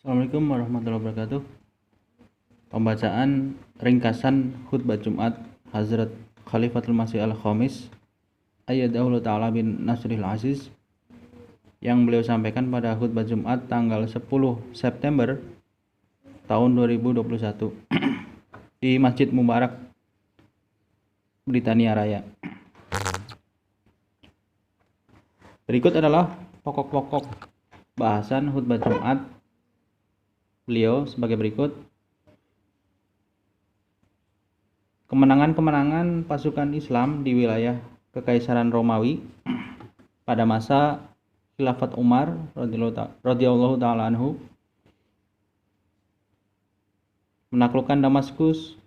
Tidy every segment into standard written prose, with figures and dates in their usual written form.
Assalamualaikum warahmatullahi wabarakatuh. Pembacaan ringkasan khutbah Jumat Hazrat Khalifatul Masih Al-Khamis Ayyadahu Ta'ala bin Nasril Aziz yang beliau sampaikan pada khutbah Jumat tanggal 10 September tahun 2021 di Masjid Mubarak, Britania Raya. Berikut adalah pokok-pokok bahasan khutbah Jumat beliau sebagai berikut. Kemenangan-kemenangan pasukan Islam di wilayah Kekaisaran Romawi pada masa Khilafat Umar radhiyallahu ta'ala anhu, menaklukkan Damaskus,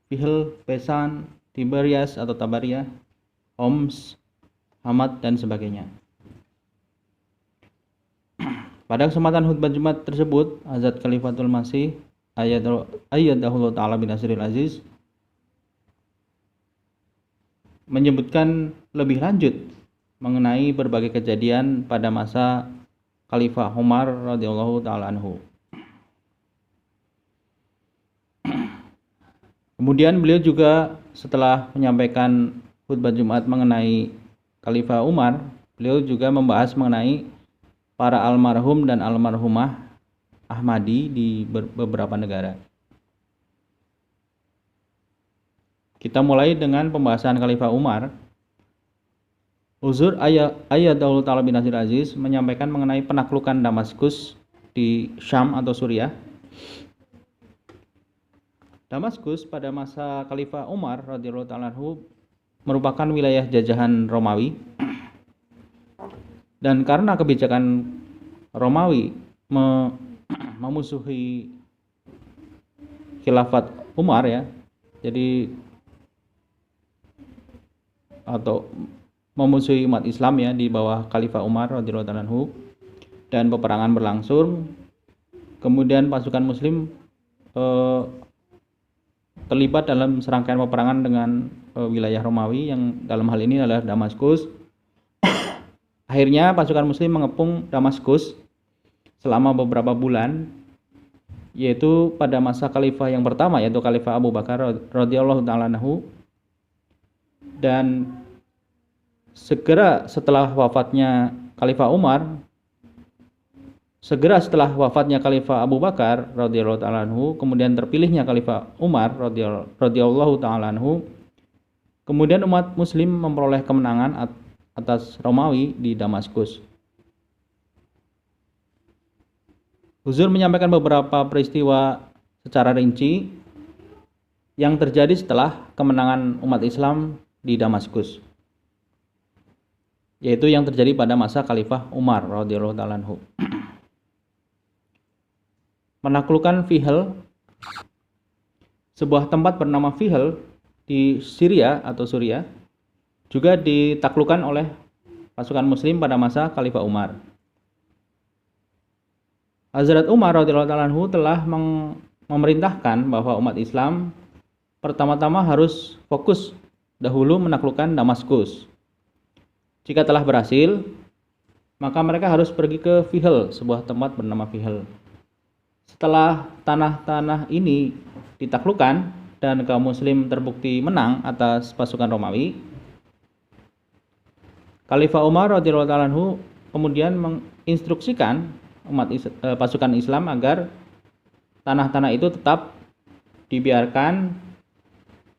Fihl, Pesan, Tiberias atau Tabaria, Homs, Hamad dan sebagainya. Pada kesempatan khutbah Jumat tersebut, Hazrat Khalifatul Masih Ayyadahu Ta'ala bin Nasril Aziz menyebutkan lebih lanjut mengenai berbagai kejadian pada masa Khalifah Umar radhiyallahu ta'ala anhu. Kemudian beliau juga setelah menyampaikan khutbah Jumat mengenai Khalifah Umar, beliau juga membahas mengenai para almarhum dan almarhumah Ahmadi di beberapa negara. Kita mulai dengan pembahasan Khalifah Umar. Huzur Ayyadahu Ta'ala bin Nasril Aziz menyampaikan mengenai penaklukan Damaskus di Syam atau Suriah. Damaskus pada masa Khalifah Umar radhiyallahu ta'ala anhu merupakan wilayah jajahan Romawi. Dan karena kebijakan Romawi memusuhi Khilafat Umar ya, jadi atau memusuhi umat Islam ya di bawah Khalifah Umar radhiyallahu ta'ala anhu, dan peperangan berlangsung. Kemudian pasukan Muslim terlibat dalam serangkaian peperangan dengan wilayah Romawi yang dalam hal ini adalah Damaskus. Akhirnya pasukan Muslim mengepung Damaskus selama beberapa bulan, yaitu pada masa khalifah yang pertama, yaitu Khalifah Abu Bakar radhiyallahu ta'ala anhu. Dan segera setelah wafatnya Khalifah Abu Bakar radhiyallahu ta'ala anhu, kemudian terpilihnya Khalifah Umar radhiyallahu ta'ala anhu, kemudian umat Muslim memperoleh kemenangan atas Romawi di Damaskus. Huzur menyampaikan beberapa peristiwa secara rinci yang terjadi setelah kemenangan umat Islam di Damaskus, yaitu yang terjadi pada masa Khalifah Umar radhiyallahu ta'ala anhu. Menaklukkan Fihl, sebuah tempat bernama Fihl di Syria atau Suriah, juga ditaklukkan oleh pasukan Muslim pada masa Khalifah Umar. Hazrat Umar radhiyallahu ta'ala anhu telah memerintahkan bahwa umat Islam pertama-tama harus fokus dahulu menaklukkan Damaskus. Jika telah berhasil, maka mereka harus pergi ke Fihl, sebuah tempat bernama Fihl. Setelah tanah-tanah ini ditaklukkan dan kaum Muslim terbukti menang atas pasukan Romawi, Khalifah Umar radhiyallahu ta'ala anhu kemudian menginstruksikan pasukan Islam agar tanah-tanah itu tetap dibiarkan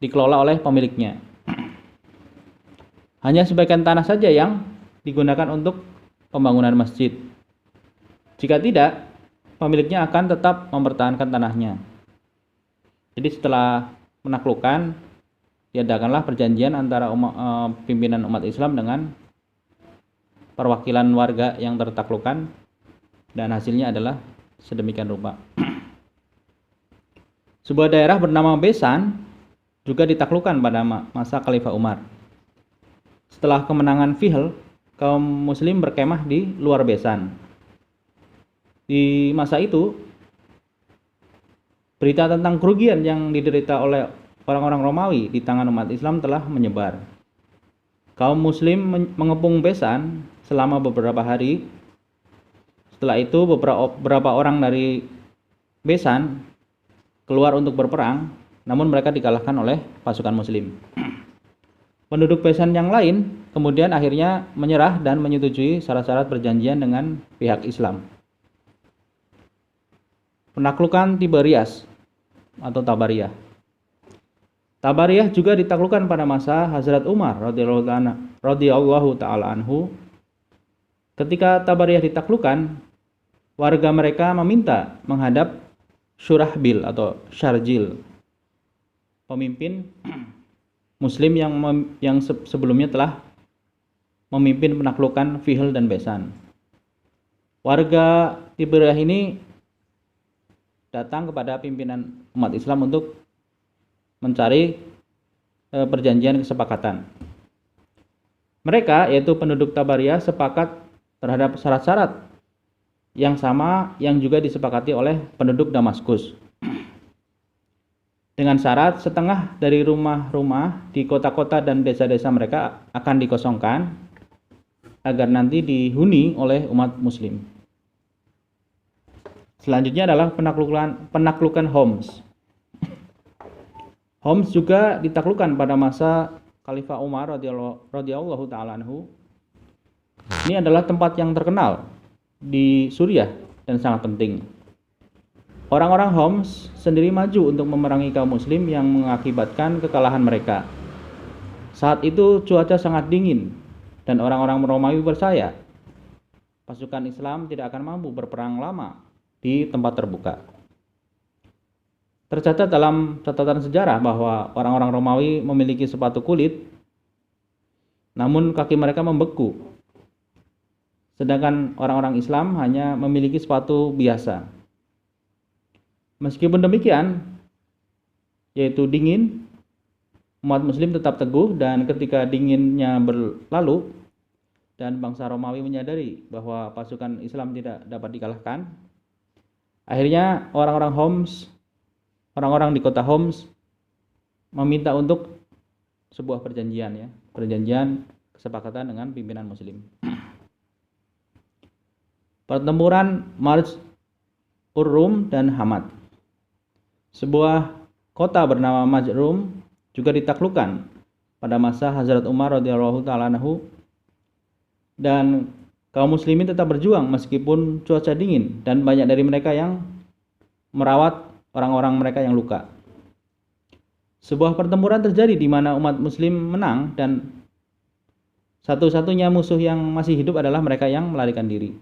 dikelola oleh pemiliknya. Hanya sebagian tanah saja yang digunakan untuk pembangunan masjid. Jika tidak, pemiliknya akan tetap mempertahankan tanahnya. Jadi setelah menaklukkan, diadakanlah perjanjian antara pimpinan umat Islam dengan perwakilan warga yang tertaklukkan, dan hasilnya adalah sedemikian rupa. Sebuah daerah bernama Besan juga ditaklukkan pada masa Khalifah Umar. Setelah kemenangan Fihl, kaum Muslim berkemah di luar Besan. Di masa itu, berita tentang kerugian yang diderita oleh orang-orang Romawi di tangan umat Islam telah menyebar. Kaum Muslim mengepung Besan selama beberapa hari Setelah itu beberapa orang dari Besan keluar untuk berperang, namun mereka dikalahkan oleh pasukan Muslim. Penduduk Besan yang lain kemudian akhirnya menyerah dan menyetujui syarat-syarat perjanjian dengan pihak Islam. Penaklukan Tiberias atau Tabariyah. Tabariyah juga ditaklukkan pada masa Hazrat Umar radhiyallahu taala anhu. Ketika Tabariyah ditaklukkan, warga mereka meminta menghadap Syurahbil atau Syarjil, pemimpin Muslim yang sebelumnya telah memimpin penaklukan Fihl dan Besan. Warga Tiberiyah ini datang kepada pimpinan umat Islam untuk mencari perjanjian kesepakatan. Mereka, yaitu penduduk Tabariyah, sepakat terhadap syarat-syarat yang sama yang juga disepakati oleh penduduk Damaskus. Dengan syarat setengah dari rumah-rumah di kota-kota dan desa-desa mereka akan dikosongkan agar nanti dihuni oleh umat Muslim. Selanjutnya adalah penaklukan Homs. Homs juga ditaklukkan pada masa Khalifah Umar radhiyallahu taala anhu. Ini adalah tempat yang terkenal di Suriah dan sangat penting. Orang-orang Homs sendiri maju untuk memerangi kaum Muslim yang mengakibatkan kekalahan mereka. Saat itu cuaca sangat dingin dan orang-orang Romawi percaya pasukan Islam tidak akan mampu berperang lama di tempat terbuka. Tercatat dalam catatan sejarah bahwa orang-orang Romawi memiliki sepatu kulit, namun kaki mereka membeku. Sedangkan orang-orang Islam hanya memiliki sepatu biasa. Meskipun demikian, yaitu dingin, umat Muslim tetap teguh, dan ketika dinginnya berlalu dan bangsa Romawi menyadari bahwa pasukan Islam tidak dapat dikalahkan, akhirnya orang-orang di kota Homs meminta untuk sebuah perjanjian, perjanjian kesepakatan dengan pimpinan Muslim. Pertempuran Marj Ur-Rum dan Hamad. Sebuah kota bernama Majrum juga ditaklukkan pada masa Hazrat Umar radhiyallahu taala anhu, dan kaum muslimin tetap berjuang meskipun cuaca dingin dan banyak dari mereka yang merawat orang-orang mereka yang luka. Sebuah pertempuran terjadi di mana umat muslim menang dan satu-satunya musuh yang masih hidup adalah mereka yang melarikan diri.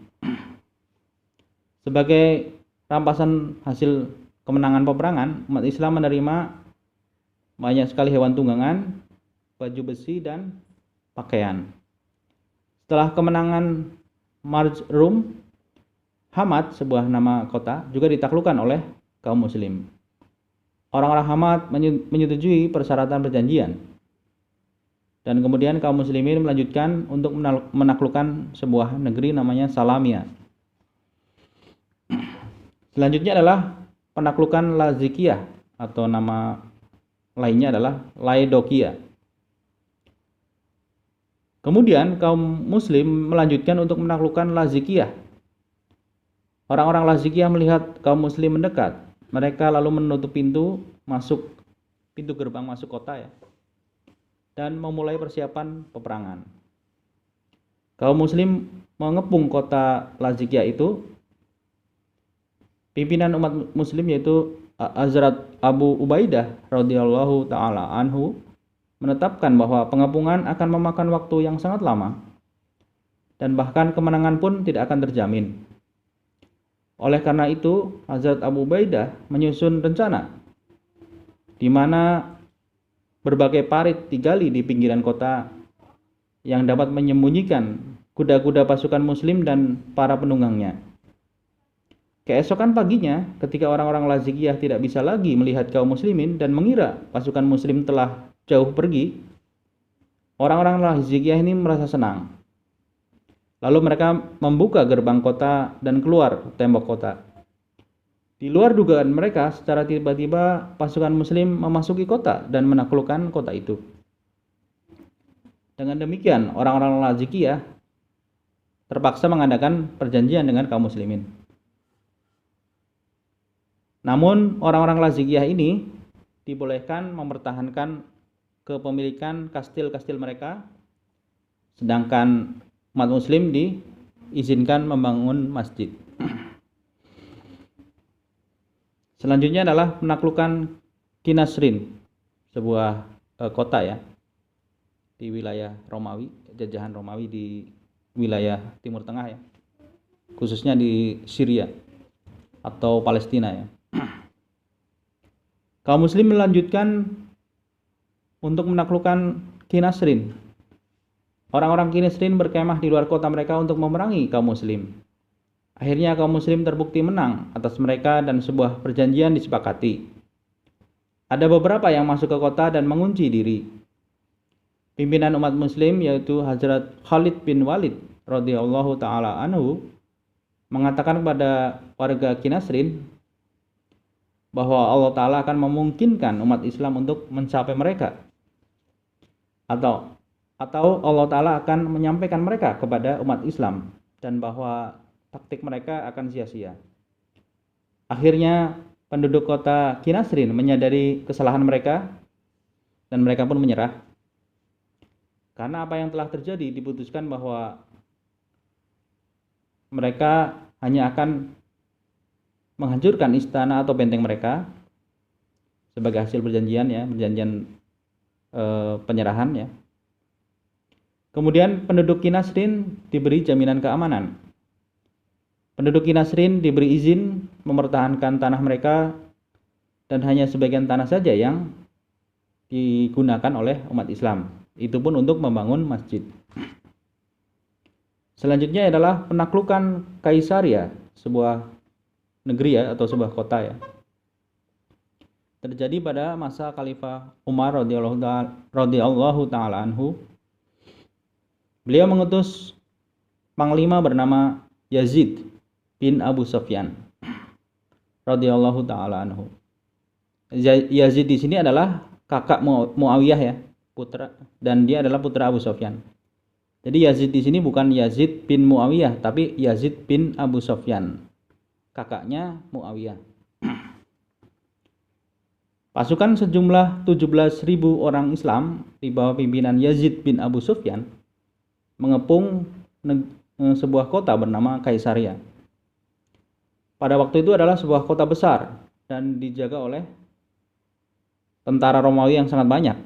Sebagai rampasan hasil kemenangan peperangan, umat Islam menerima banyak sekali hewan tunggangan, baju besi, dan pakaian. Setelah kemenangan Marj Rum, Hamad, sebuah nama kota, juga ditaklukkan oleh kaum muslim. Orang-orang Hamad menyetujui persyaratan perjanjian, dan kemudian kaum muslimin melanjutkan untuk menaklukkan sebuah negeri namanya Salamia. Selanjutnya adalah penaklukan Lazikiyah, atau nama lainnya adalah Laedokia. Kemudian kaum muslim melanjutkan untuk menaklukkan Lazikiyah. Orang-orang Lazikiyah melihat kaum muslim mendekat. Mereka lalu menutup pintu gerbang masuk kota, dan memulai persiapan peperangan. Kaum muslim mengepung kota Lazikiyah itu. Pimpinan umat muslim yaitu Hazrat Abu Ubaidah radhiyallahu taala anhu menetapkan bahwa pengepungan akan memakan waktu yang sangat lama dan bahkan kemenangan pun tidak akan terjamin. Oleh karena itu, Hazrat Abu Ubaidah menyusun rencana di mana berbagai parit digali di pinggiran kota yang dapat menyembunyikan kuda-kuda pasukan muslim dan para penunggangnya. Keesokan paginya, ketika orang-orang Lazikiyah tidak bisa lagi melihat kaum muslimin dan mengira pasukan muslim telah jauh pergi, orang-orang Lazikiyah ini merasa senang. Lalu mereka membuka gerbang kota dan keluar tembok kota. Di luar dugaan mereka, secara tiba-tiba pasukan muslim memasuki kota dan menaklukkan kota itu. Dengan demikian, orang-orang Lazikiyah terpaksa mengadakan perjanjian dengan kaum muslimin. Namun orang-orang Lazikiyah ini dibolehkan mempertahankan kepemilikan kastil-kastil mereka, sedangkan umat muslim diizinkan membangun masjid. Selanjutnya adalah penaklukan Kinasrin, sebuah kota ya di wilayah Romawi, jajahan Romawi di wilayah Timur Tengah ya, khususnya di Syria atau Palestina ya. Kaum muslim melanjutkan untuk menaklukkan Kinasrin. Orang-orang Kinasrin berkemah di luar kota mereka untuk memerangi kaum muslim. Akhirnya kaum muslim terbukti menang atas mereka dan sebuah perjanjian disepakati. Ada beberapa yang masuk ke kota dan mengunci diri. Pimpinan umat muslim yaitu Hazrat Khalid bin Walid radhiyallahu taala anhu mengatakan kepada warga Kinasrin bahwa Allah Ta'ala akan memungkinkan umat Islam untuk mencapai mereka, atau Allah Ta'ala akan menyampaikan mereka kepada umat Islam, dan bahwa taktik mereka akan sia-sia. Akhirnya penduduk kota Kinasrin menyadari kesalahan mereka dan mereka pun menyerah. Karena apa yang telah terjadi, diputuskan bahwa mereka hanya akan menghancurkan istana atau benteng mereka sebagai hasil perjanjian ya, perjanjian penyerahan ya. Kemudian penduduk Kinasrin diberi jaminan keamanan. Penduduk Kinasrin diberi izin mempertahankan tanah mereka dan hanya sebagian tanah saja yang digunakan oleh umat Islam. Itu pun untuk membangun masjid. Selanjutnya adalah penaklukan Kaisaria, sebuah negeri ya atau sebuah kota ya. Terjadi pada masa Khalifah Umar radhiyallahu taala anhu. Beliau mengutus panglima bernama Yazid bin Abu Sufyan radhiyallahu taala anhu. Yazid di sini adalah kakak Muawiyah ya, putra, dan dia adalah putra Abu Sufyan. Jadi Yazid di sini bukan Yazid bin Muawiyah tapi Yazid bin Abu Sufyan, kakaknya Muawiyah. Pasukan sejumlah 17.000 orang Islam di bawah pimpinan Yazid bin Abu Sufyan mengepung sebuah kota bernama Kaisaria. Pada waktu itu adalah sebuah kota besar dan dijaga oleh tentara Romawi yang sangat banyak.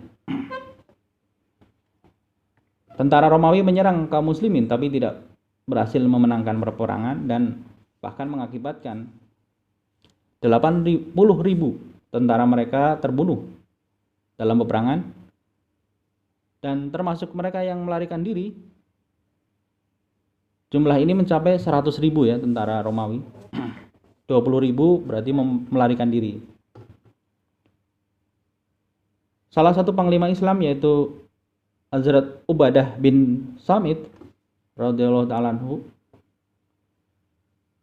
Tentara Romawi menyerang kaum muslimin tapi tidak berhasil memenangkan peperangan dan bahkan mengakibatkan 80.000 tentara mereka terbunuh dalam peperangan, dan termasuk mereka yang melarikan diri. Jumlah ini mencapai 100.000 ya, tentara Romawi. 20.000 berarti melarikan diri. Salah satu panglima Islam yaitu Hazrat Ubadah bin Samit radhiyallahu ta'ala anhu,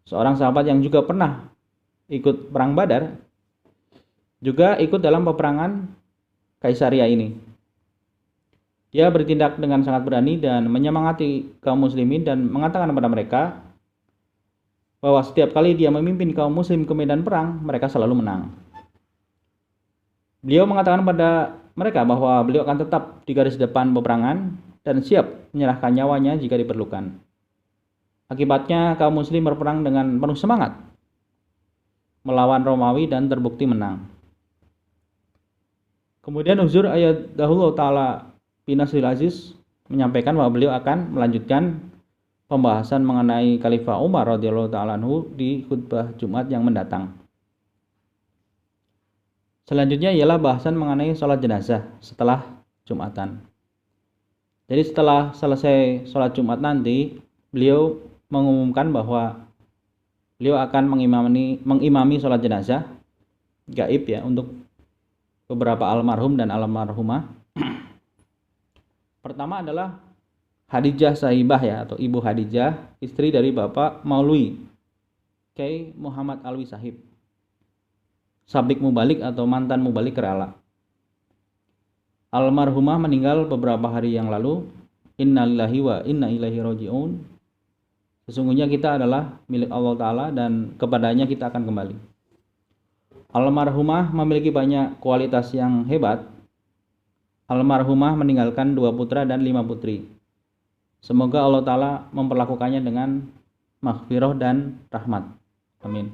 seorang sahabat yang juga pernah ikut perang Badar, juga ikut dalam peperangan Kaisaria ini. Dia bertindak dengan sangat berani dan menyemangati kaum muslimin dan mengatakan kepada mereka bahwa setiap kali dia memimpin kaum muslim ke medan perang, mereka selalu menang. Beliau mengatakan kepada mereka bahwa beliau akan tetap di garis depan peperangan dan siap menyerahkan nyawanya jika diperlukan. Akibatnya kaum muslim berperang dengan penuh semangat melawan Romawi dan terbukti menang. Kemudian Huzur Ayyadahullah Ta'ala bin Nasril Aziz menyampaikan bahwa beliau akan melanjutkan pembahasan mengenai Khalifah Umar radhiyallahu ta'ala anhu di khutbah Jumat yang mendatang. Selanjutnya ialah bahasan mengenai sholat jenazah setelah Jumatan. Jadi setelah selesai sholat Jumat nanti, beliau mengumumkan bahwa beliau akan mengimami sholat jenazah gaib ya untuk beberapa almarhum dan almarhumah. Pertama adalah Hadijah Sahibah ya, atau Ibu Hadijah, istri dari Bapak Maulwi Kiai Muhammad Alwi Sahib, Sabik Mubalik atau mantan Mubalik Kerala. Almarhumah meninggal beberapa hari yang lalu. Innalillahi wa inna ilaihi raji'un. Sesungguhnya kita adalah milik Allah Ta'ala dan kepadanya kita akan kembali. Almarhumah memiliki banyak kualitas yang hebat. Almarhumah meninggalkan 2 putra dan 5 putri. Semoga Allah Ta'ala memperlakukannya dengan maghfirah dan rahmat. Amin.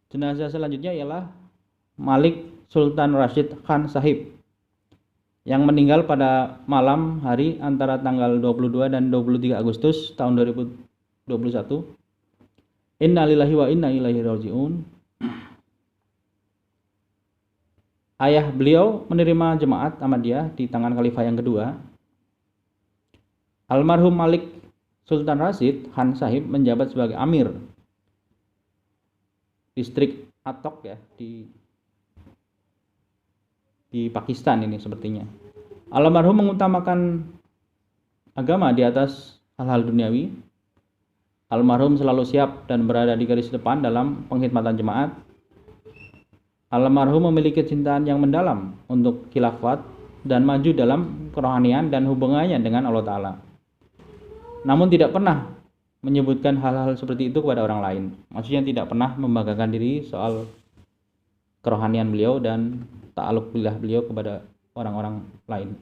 Jenazah selanjutnya ialah Malik Sultan Rashid Khan Sahib yang meninggal pada malam hari antara tanggal 22 dan 23 Agustus tahun 2021. Innalillahi wa inna ilaihi raji'un. Ayah beliau menerima jemaat Ahmadiyah di tangan khalifah yang kedua. Almarhum Malik Sultan Rashid Khan Sahib menjabat sebagai Amir distrik Attock ya di Pakistan ini sepertinya. Almarhum mengutamakan agama di atas hal-hal duniawi. Almarhum selalu siap dan berada di garis depan dalam pengkhidmatan jemaat. Almarhum memiliki kecintaan yang mendalam untuk khilafat dan maju dalam kerohanian dan hubungannya dengan Allah Ta'ala. Namun tidak pernah menyebutkan hal-hal seperti itu kepada orang lain. Maksudnya tidak pernah membanggakan diri soal kerohanian beliau dan ta'aluk billah beliau kepada orang-orang lain.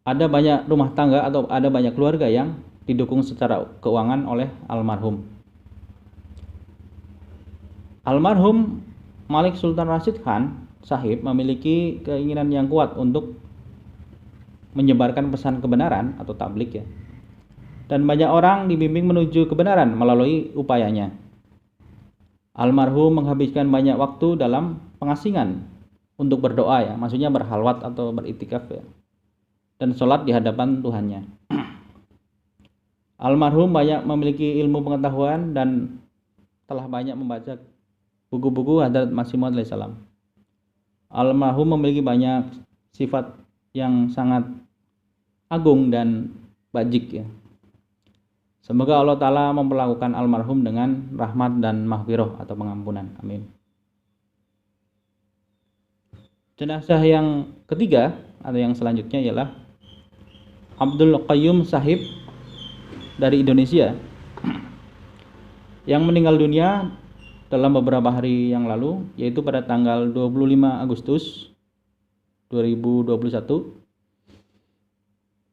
Ada banyak rumah tangga atau ada banyak keluarga yang didukung secara keuangan oleh almarhum. Almarhum Malik Sultan Rashid Khan Sahib memiliki keinginan yang kuat untuk menyebarkan pesan kebenaran atau tablik ya. Dan banyak orang dibimbing menuju kebenaran melalui upayanya. Almarhum menghabiskan banyak waktu dalam pengasingan untuk berdoa ya, maksudnya berhalwat atau beritikaf ya, dan sholat di hadapan Tuhannya. Almarhum banyak memiliki ilmu pengetahuan dan telah banyak membaca buku-buku Hadrat Masih Maud alaihissalam. Almarhum memiliki banyak sifat yang sangat agung dan bajik ya. Semoga Allah Ta'ala memperlakukan almarhum dengan rahmat dan maghfirah atau pengampunan. Amin. Jenazah yang ketiga atau yang selanjutnya ialah Abdul Qayyum Sahib dari Indonesia yang meninggal dunia dalam beberapa hari yang lalu, yaitu pada tanggal 25 Agustus 2021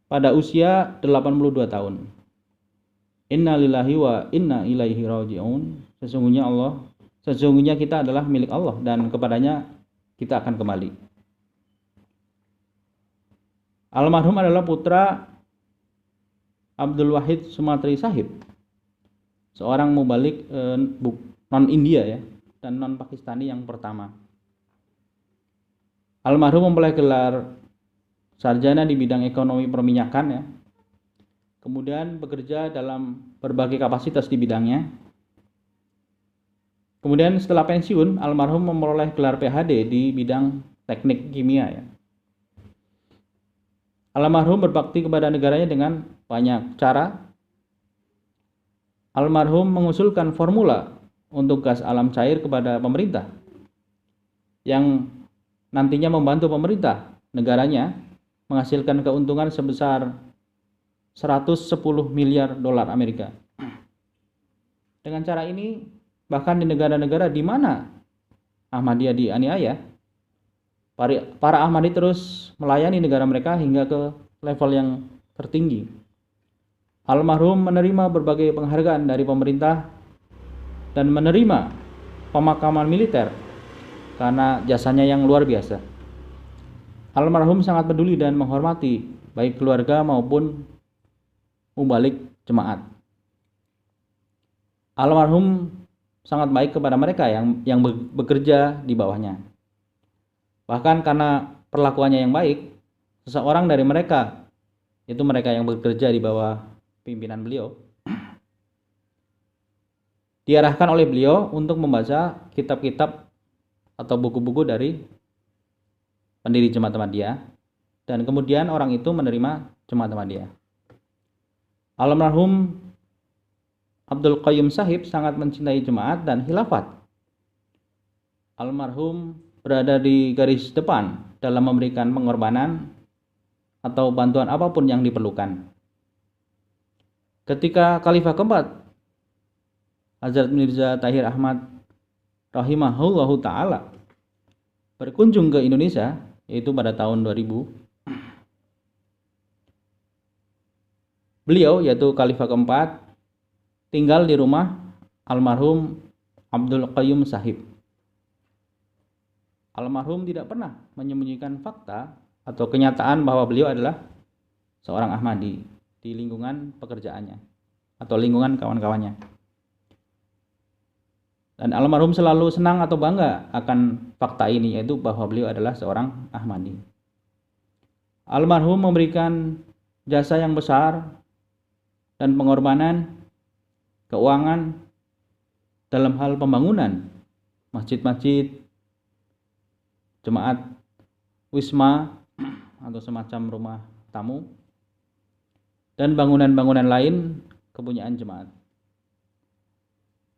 pada usia 82 tahun. Innalillahi wa inna ilaihi raji'un. Sesungguhnya kita adalah milik Allah dan kepadanya kita akan kembali. Almarhum adalah putra Abdul Wahid Sumatri Sahib, seorang mubalik non India ya dan non Pakistani yang pertama. Almarhum memperoleh gelar sarjana di bidang ekonomi perminyakan ya. Kemudian bekerja dalam berbagai kapasitas di bidangnya. Kemudian setelah pensiun, almarhum memperoleh gelar PhD di bidang teknik kimia ya. Almarhum berbakti kepada negaranya dengan banyak cara. Almarhum mengusulkan formula untuk gas alam cair kepada pemerintah yang nantinya membantu pemerintah negaranya menghasilkan keuntungan sebesar 110 miliar dolar Amerika. Dengan cara ini, bahkan di negara-negara di mana Ahmadiyah dianiaya, para Ahmadi terus melayani negara mereka hingga ke level yang tertinggi. Almarhum menerima berbagai penghargaan dari pemerintah dan menerima pemakaman militer karena jasanya yang luar biasa. Almarhum sangat peduli dan menghormati baik keluarga maupun mubalik jemaat. Almarhum sangat baik kepada mereka yang bekerja di bawahnya. Bahkan karena perlakuannya yang baik, seseorang dari mereka, yaitu mereka yang bekerja di bawah pimpinan beliau, diarahkan oleh beliau untuk membaca kitab-kitab atau buku-buku dari pendiri Jemaat Ahmadiyah, dan kemudian orang itu menerima Jemaat Ahmadiyah. Almarhum Abdul Qayyum Sahib sangat mencintai jemaat dan khilafat. Almarhum berada di garis depan dalam memberikan pengorbanan atau bantuan apapun yang diperlukan. Ketika Khalifah keempat Hazrat Mirza Tahir Ahmad rahimahullahu ta'ala berkunjung ke Indonesia, yaitu pada tahun 2000, beliau, yaitu Khalifah keempat, tinggal di rumah almarhum Abdul Qayyum Sahib. Almarhum tidak pernah menyembunyikan fakta atau kenyataan bahwa beliau adalah seorang Ahmadi di lingkungan pekerjaannya atau lingkungan kawan-kawannya. Dan almarhum selalu senang atau bangga akan fakta ini, yaitu bahwa beliau adalah seorang Ahmadi. Almarhum memberikan jasa yang besar dan pengorbanan keuangan dalam hal pembangunan masjid-masjid, jemaat wisma atau semacam rumah tamu, dan bangunan-bangunan lain kepunyaan jemaat.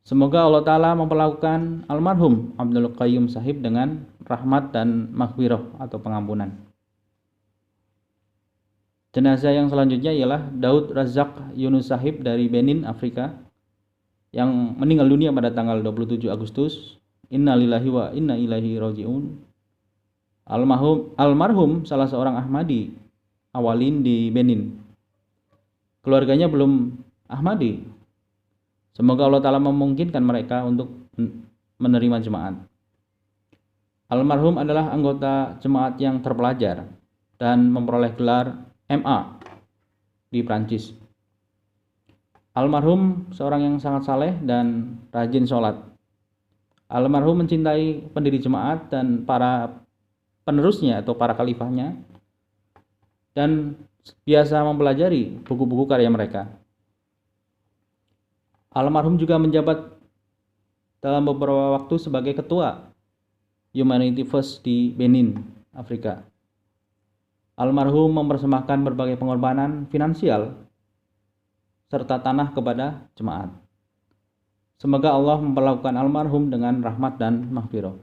Semoga Allah Ta'ala memperlakukan almarhum Abdul Qayyum Sahib dengan rahmat dan maghfirah atau pengampunan. Jenazah yang selanjutnya ialah Daud Razak Yunus Sahib dari Benin, Afrika, yang meninggal dunia pada tanggal 27 Agustus. Innalillahi wa inna ilaihi raji'un. Almarhum salah seorang Ahmadi awalin di Benin. Keluarganya belum Ahmadi. Semoga Allah Ta'ala memungkinkan mereka untuk menerima jemaat. Almarhum adalah anggota jemaat yang terpelajar dan memperoleh gelar MA di Prancis. Almarhum seorang yang sangat saleh dan rajin sholat. Almarhum mencintai pendiri jemaat dan para penerusnya atau para khalifahnya, dan biasa mempelajari buku-buku karya mereka. Almarhum juga menjabat dalam beberapa waktu sebagai ketua Humanity First di Benin, Afrika. Almarhum mempersembahkan berbagai pengorbanan finansial serta tanah kepada jemaat. Semoga Allah memperlakukan almarhum dengan rahmat dan maghfirah.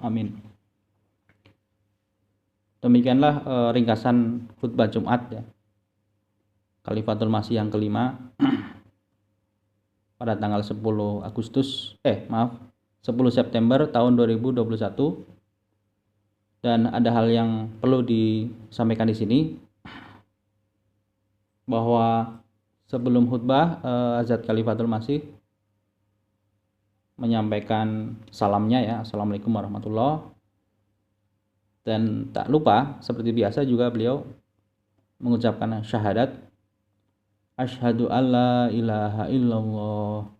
Amin. Demikianlah ringkasan khutbah Jumat ya. Khalifatul Masih yang kelima pada tanggal 10 September tahun 2021. Dan ada hal yang perlu disampaikan di sini, bahwa sebelum khutbah Hazrat Khalifatul Masih menyampaikan salamnya ya, Assalamualaikum warahmatullahi. Dan tak lupa seperti biasa juga beliau mengucapkan syahadat, Asyhadu alla ilaha illallah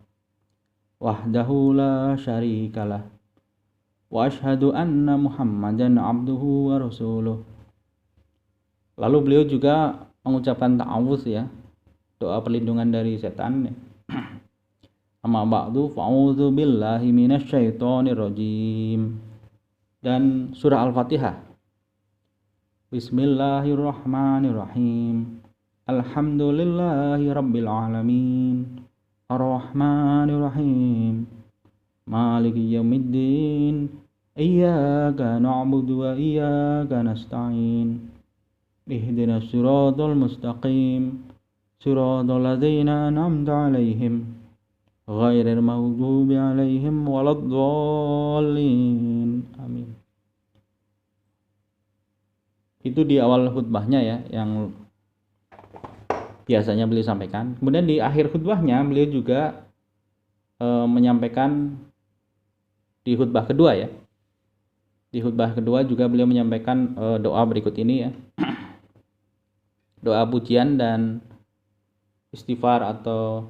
wahdahu la syarikalah wa asyhadu anna Muhammadan abduhu wa rasuluh. Lalu beliau juga mengucapkan ta'awudz ya, doa perlindungan dari setan. Amma ba'du fa'udzu billahi minasyaitonir rajim. Dan surah Al-Fatihah. Bismillahirrahmanirrahim. Alhamdulillahi rabbil alamin. Ar-Rahmanirrahim. Maliki yaumiddin. Iyyaka na'budu wa iyyaka nasta'in. Ihdinas siratal mustaqim. Siratal ladzina an'amta 'alaihim ghairil maghdubi 'alaihim waladdallin. Amin. Itu di awal khutbahnya ya, yang biasanya beliau sampaikan. Kemudian di akhir khutbahnya beliau juga menyampaikan di khutbah kedua ya. Di khutbah kedua juga beliau menyampaikan doa berikut ini ya. Doa pujian dan istighfar atau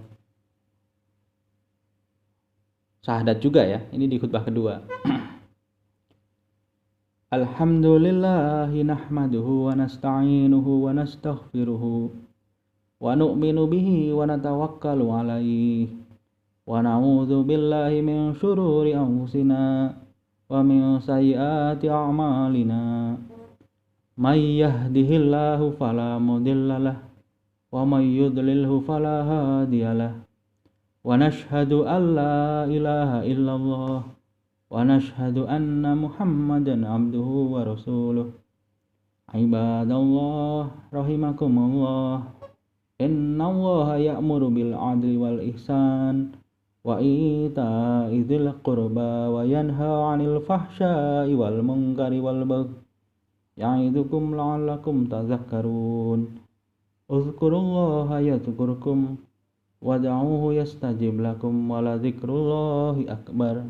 syahadat juga ya. Ini di khutbah kedua. Alhamdulillahi nahmaduhu wa nasta'inuhu wa nastaghfiruhu wa nu'minu bihi wa natawakkalu alaihi wa na'udzu billahi min syururi anfusina wa min sayyiati a'malina. May yahdihillahu fala mudhillalah wa may yudlilhu fala hadiyalah. Wa nashhadu an la ilaha illallah wa nashhadu anna Muhammadan abduhu wa rasuluh. Ibadallah rahimakumullah. Innallaha ya'muru bil 'adli wal ihsan wa ita'i dzil qurba wa yanha 'anil fahsya'i wal munkari wal baghi ya'idukum la'allakum tadhakkarun. Uzkurullaha yadhkurkum wad'uuhu yastajib lakum wa la dzikrullahi akbar.